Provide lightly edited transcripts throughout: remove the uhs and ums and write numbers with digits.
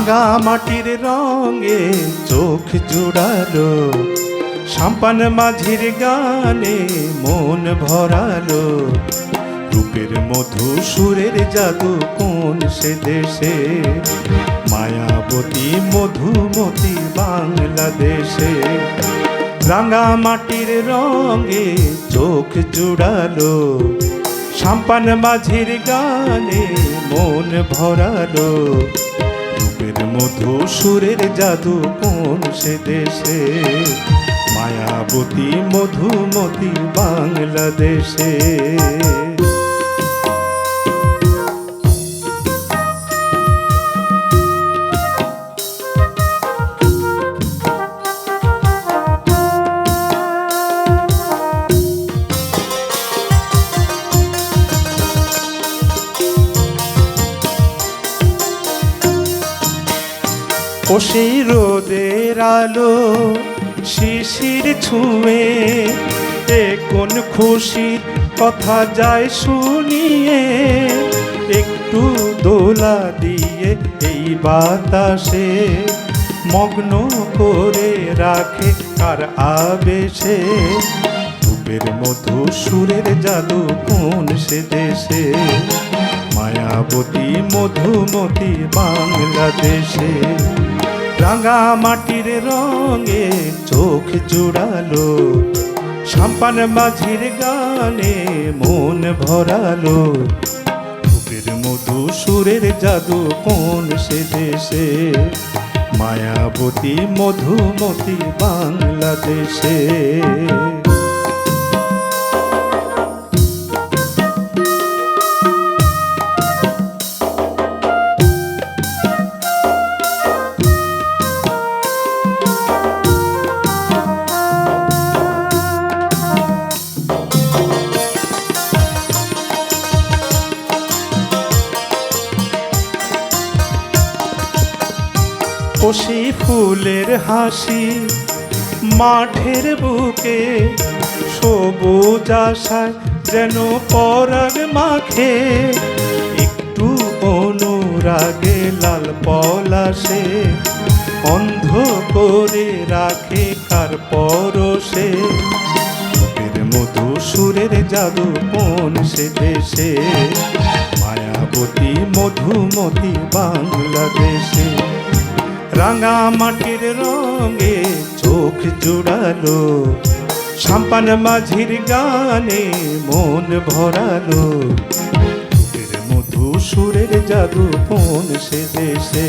রাঙা মাটির রঙে চোখ জুড়ালো, সাম্পান মাঝির গানে মন ভরালো। রূপের মধু সুরের জাদু কোন সে দেশে, মায়াবতী মধুমতি বাংলাদেশে। রাঙা মাটির রঙে চোখ জুড়ালো, সাম্পান মাঝির গানে মন ভরালো। রূপের মধু সুরের জাদু কোন সে দেশে, মায়াবতী মধুমতি বাংলাদেশে। ও সেই রোদের আলো শিশির ছুঁয়ে, এ কোন খুশির কথা যায় শুনিয়ে। একটু দোলা দিয়ে এই বাতাসে মগ্ন করে রাখে কার আবেশে। রূপের মধু সুরের জাদু কোন সে দেশে, মায়াবতী মধুমতি বাংলাদেশে। রাঙা মাটির রঙে চোখ জুড়ালো, সাম্পান মাঝির গানে মন ভরালো। রূপের মধু সুরের জাদু কোন সে দেশে, মায়াবতী মধুমতি বাংলাদেশে। ও সেই ফুলের হাসি মাঠের বুকে, সবুজ আশায় যেন পরাগ মাখে। একটু অনুরাগে লাল পলাশে অন্ধ করে রাখে কার পরশে। রূপের মধু সুরের জাদু কোন সে দেশে, মায়াবতী মধুমতি বাংলাদেশে। রাঙা মাটির রঙে চোখ জুড়ালো, সাম্পান মাঝির গানে মন ভরালো। রূপের মধু সুরের জাদু কোন সে দেশে,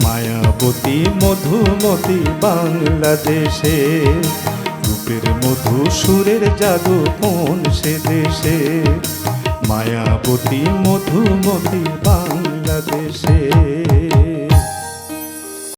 মায়াবতী মধুমতি বাংলাদেশে। রূপের মধু সুরের জাদু কোন সে দেশে, মায়াবতী মধুমতি বাংলাদেশে।